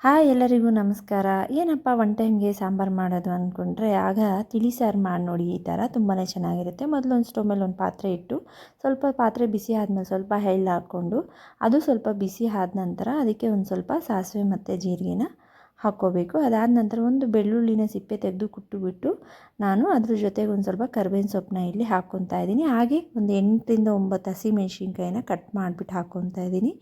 Hi ಎಲ್ಲರಿಗೂ ನಮಸ್ಕಾರ. ಏನಪ್ಪ ಒನ್ ಟೈಮ್ಗೆ ಸಾಂಬಾರು ಮಾಡೋದು ಅಂದ್ಕೊಂಡ್ರೆ, ಆಗ ತಿಳಿ ಸಾರು ಮಾಡಿ ನೋಡಿ. ಈ ಥರ ತುಂಬಾ ಚೆನ್ನಾಗಿರುತ್ತೆ. ಮೊದಲು ಒಂದು ಸ್ಟವ್ ಮೇಲೆ ಒಂದು ಪಾತ್ರೆ ಇಟ್ಟು, ಸ್ವಲ್ಪ ಪಾತ್ರೆ ಬಿಸಿ ಆದಮೇಲೆ ಸ್ವಲ್ಪ ಎಳ್ಳು ಹಾಕ್ಕೊಂಡು, ಅದು ಸ್ವಲ್ಪ ಬಿಸಿ ಆದ ನಂತರ ಅದಕ್ಕೆ ಒಂದು ಸ್ವಲ್ಪ ಸಾಸಿವೆ ಮತ್ತು ಜೀರಿಗೆನ ಹಾಕ್ಕೋಬೇಕು. ಅದಾದ ನಂತರ ಒಂದು ಬೆಳ್ಳುಳ್ಳಿನ ಸಿಪ್ಪೆ ತೆಗೆದು ಕುಟ್ಟುಬಿಟ್ಟು ನಾನು ಅದ್ರ ಜೊತೆಗೆ ಒಂದು ಸ್ವಲ್ಪ ಕರಿಬೇವಿನ ಸೊಪ್ಪನ್ನ ಇಲ್ಲಿ ಹಾಕ್ಕೊತಾ ಇದ್ದೀನಿ. ಹಾಗೆ ಒಂದು 8ರಿಂದ 9 ಹಸಿಮೆಣ್ಸಿನ್ಕಾಯಿನ ಕಟ್ ಮಾಡಿಬಿಟ್ಟು ಹಾಕ್ಕೊತಾ ಇದ್ದೀನಿ.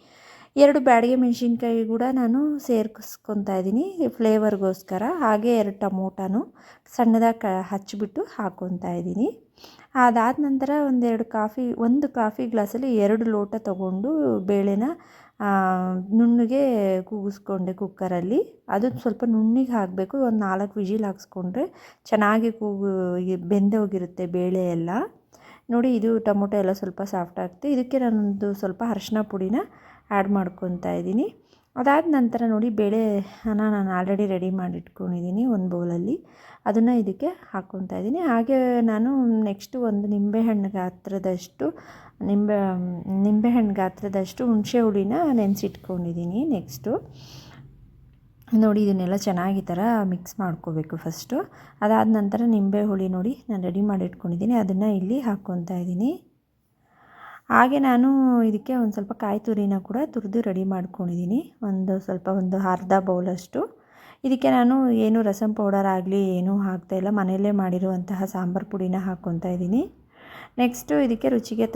2 ಬ್ಯಾಡಗೆ ಮೆಣಸಿನ್ಕಾಯಿ ಕೂಡ ನಾನು ಸೇರಿಸ್ಕೊತಾ ಇದ್ದೀನಿ ಫ್ಲೇವರ್ಗೋಸ್ಕರ. ಹಾಗೆ 2 ಟೊಮೊಟೊನು ಸಣ್ಣದಾಗಿ ಹಚ್ಚಿಬಿಟ್ಟು ಹಾಕ್ಕೊತಾ ಇದ್ದೀನಿ. ಅದಾದ ನಂತರ ಒಂದು ಕಾಫಿ ಗ್ಲಾಸಲ್ಲಿ 2 ಲೋಟ ತೊಗೊಂಡು ಬೇಳೆನ ನುಣ್ಣಗೆ ಕೂಗಿಸ್ಕೊಂಡೆ ಕುಕ್ಕರಲ್ಲಿ. ಅದು ಸ್ವಲ್ಪ ನುಣ್ಣಗೆ ಹಾಕಬೇಕು. ಒಂದು 4 ವಿಜಿಲ್ ಹಾಕ್ಸ್ಕೊಂಡ್ರೆ ಚೆನ್ನಾಗಿ ಬೆಂದೆ ಹೋಗಿರುತ್ತೆ ಬೇಳೆ ಎಲ್ಲ. ನೋಡಿ, ಇದು ಟೊಮೊಟೊ ಎಲ್ಲ ಸ್ವಲ್ಪ ಸಾಫ್ಟ್ ಆಗುತ್ತೆ. ಇದಕ್ಕೆ ನಾನೊಂದು ಸ್ವಲ್ಪ ಅರಿಶಿನ ಪುಡಿನ ಆ್ಯಡ್ ಮಾಡ್ಕೊತಾ ಇದ್ದೀನಿ. ಅದಾದ ನಂತರ ನೋಡಿ, ಬೇಳೆನ ನಾನು ಆಲ್ರೆಡಿ ರೆಡಿ ಮಾಡಿಟ್ಕೊಂಡಿದ್ದೀನಿ ಒಂದು ಬೌಲಲ್ಲಿ. ಅದನ್ನು ಇದಕ್ಕೆ ಹಾಕ್ಕೊತಾ ಇದ್ದೀನಿ. ಹಾಗೆ ನಾನು ನೆಕ್ಸ್ಟು ಒಂದು ನಿಂಬೆಹಣ್ಣು ಗಾತ್ರದಷ್ಟು ಹುಣಸೆ ಹುಳಿನ ನೆನೆಸಿಟ್ಕೊಂಡಿದ್ದೀನಿ. ನೆಕ್ಸ್ಟು ನೋಡಿ, ಇದನ್ನೆಲ್ಲ ಚೆನ್ನಾಗಿ ಥರ ಮಿಕ್ಸ್ ಮಾಡ್ಕೋಬೇಕು ಫಸ್ಟು. ಅದಾದ ನಂತರ ನಿಂಬೆ ಹುಳಿ ನೋಡಿ ನಾನು ರೆಡಿ ಮಾಡಿಟ್ಕೊಂಡಿದ್ದೀನಿ, ಅದನ್ನು ಇಲ್ಲಿ ಹಾಕ್ಕೊತಾ ಇದ್ದೀನಿ. ಹಾಗೆ ನಾನು ಇದಕ್ಕೆ ಒಂದು ಸ್ವಲ್ಪ ಕಾಯಿ ತುರಿನ ಕೂಡ ತುರಿದು ರೆಡಿ ಮಾಡ್ಕೊಂಡಿದ್ದೀನಿ, ಒಂದು ಅರ್ಧ ಬೌಲಷ್ಟು. ಇದಕ್ಕೆ ನಾನು ಏನು ರಸಮ್ ಪೌಡರ್ ಆಗಲಿ ಏನೂ ಹಾಕ್ತಾಯಿಲ್ಲ, ಮನೆಯಲ್ಲೇ ಮಾಡಿರುವಂತಹ ಸಾಂಬಾರು ಪುಡಿನ ಹಾಕ್ಕೊತಾ ಇದ್ದೀನಿ. ನೆಕ್ಸ್ಟು ಇದಕ್ಕೆ ರುಚಿಗೆ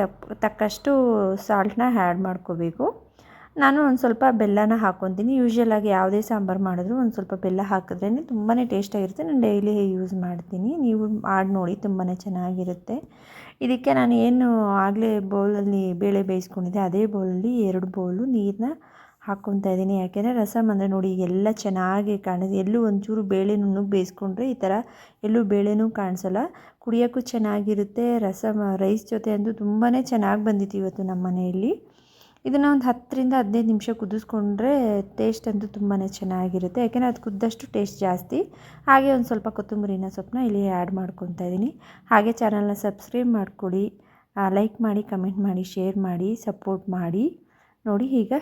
ತಕ್ಕಷ್ಟು ಸಾಲ್ಟನ್ನ ಆ್ಯಡ್ ಮಾಡ್ಕೋಬೇಕು. ನಾನು ಒಂದು ಸ್ವಲ್ಪ ಬೆಲ್ಲನ ಹಾಕ್ಕೊತೀನಿ. ಯೂಶ್ವಲಾಗಿ ಯಾವುದೇ ಸಾಂಬಾರು ಮಾಡಿದ್ರು ಒಂದು ಸ್ವಲ್ಪ ಬೆಲ್ಲ ಹಾಕಿದ್ರೇ ತುಂಬಾ ಟೇಸ್ಟಾಗಿರುತ್ತೆ. ನಾನು ಡೈಲಿ ಯೂಸ್ ಮಾಡ್ತೀನಿ, ನೀವು ಮಾಡಿ ನೋಡಿ, ತುಂಬಾ ಚೆನ್ನಾಗಿರುತ್ತೆ. ಇದಕ್ಕೆ ನಾನು ಏನು ಆಗಲೇ ಬೌಲಲ್ಲಿ ಬೇಳೆ ಬೇಯಿಸ್ಕೊಂಡಿದ್ದೆ, ಅದೇ ಬೌಲಲ್ಲಿ 2 ಬೌಲು ನೀರನ್ನ ಹಾಕ್ಕೊತಾ ಇದ್ದೀನಿ. ಯಾಕೆಂದರೆ ರಸಮ್ ಅಂದರೆ ನೋಡಿ ಎಲ್ಲ ಚೆನ್ನಾಗಿ ಕಾಣಿದೆ. ಎಲ್ಲೂ ಒಂಚೂರು ಬೇಳೆ ನುಣ್ಣಗೆ ಬೇಯಿಸ್ಕೊಂಡ್ರೆ ಈ ಥರ ಎಲ್ಲೂ ಬೇಳೆನೂ ಕಾಣಿಸಲ್ಲ, ಕುಡಿಯೋಕ್ಕೂ ಚೆನ್ನಾಗಿರುತ್ತೆ. ರಸಮ್ ರೈಸ್ ಜೊತೆ ಅಂತೂ ತುಂಬಾ ಚೆನ್ನಾಗಿ ಬಂದಿತ್ತು ಇವತ್ತು ನಮ್ಮ ಮನೆಯಲ್ಲಿ. ಇದನ್ನು ಒಂದು 10ರಿಂದ 15 ನಿಮಿಷ ಕುದಿಸ್ಕೊಂಡ್ರೆ ಟೇಸ್ಟ್ ಅಂತೂ ತುಂಬಾ ಚೆನ್ನಾಗಿರುತ್ತೆ. ಯಾಕೆಂದರೆ ಅದು ಕುದ್ದಷ್ಟು ಟೇಸ್ಟ್ ಜಾಸ್ತಿ. ಹಾಗೆ ಒಂದು ಸ್ವಲ್ಪ ಕೊತ್ತಂಬರಿ ಸೊಪ್ಪನ್ನ ಇಲ್ಲಿ ಆ್ಯಡ್ ಮಾಡ್ಕೊತಾ ಇದ್ದೀನಿ. ಹಾಗೆ ಚಾನಲ್ನ ಸಬ್ಸ್ಕ್ರೈಬ್ ಮಾಡ್ಕೊಳ್ಳಿ, ಲೈಕ್ ಮಾಡಿ, ಕಮೆಂಟ್ ಮಾಡಿ, ಶೇರ್ ಮಾಡಿ, ಸಪೋರ್ಟ್ ಮಾಡಿ. ನೋಡಿ, ಈಗ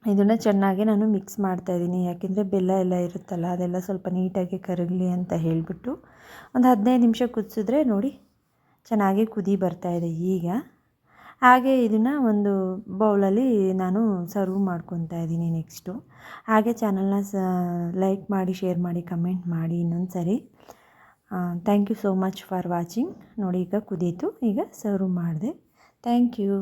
ಇದನ್ನು ಚೆನ್ನಾಗಿ ನಾನು ಮಿಕ್ಸ್ ಮಾಡ್ತಾಯಿದ್ದೀನಿ. ಯಾಕೆಂದರೆ ಬೆಲ್ಲ ಎಲ್ಲ ಇರುತ್ತಲ್ಲ, ಅದೆಲ್ಲ ಸ್ವಲ್ಪ ನೀಟಾಗಿ ಕರಗಲಿ ಅಂತ ಹೇಳಿಬಿಟ್ಟು ಒಂದು 15 ನಿಮಿಷ ಕುದಿಸಿದ್ರೆ ನೋಡಿ ಚೆನ್ನಾಗಿ ಕುದಿ ಬರ್ತಾಯಿದೆ ಈಗ. ಹಾಗೆ ಇದನ್ನು ಒಂದು ಬೌಲಲ್ಲಿ ನಾನು ಸರ್ವ್ ಮಾಡ್ಕೊತಾ ಇದ್ದೀನಿ ನೆಕ್ಸ್ಟು. ಹಾಗೆ ಚಾನಲ್ನ ಲೈಕ್ ಮಾಡಿ, ಶೇರ್ ಮಾಡಿ, ಕಮೆಂಟ್ ಮಾಡಿ ಇನ್ನೊಂದು ಸರಿ. Thank you so much for watching. ನೋಡಿ, ಈಗ ಕುದೀತು, ಈಗ ಸರ್ವ್ ಮಾಡಿದೆ. Thank you.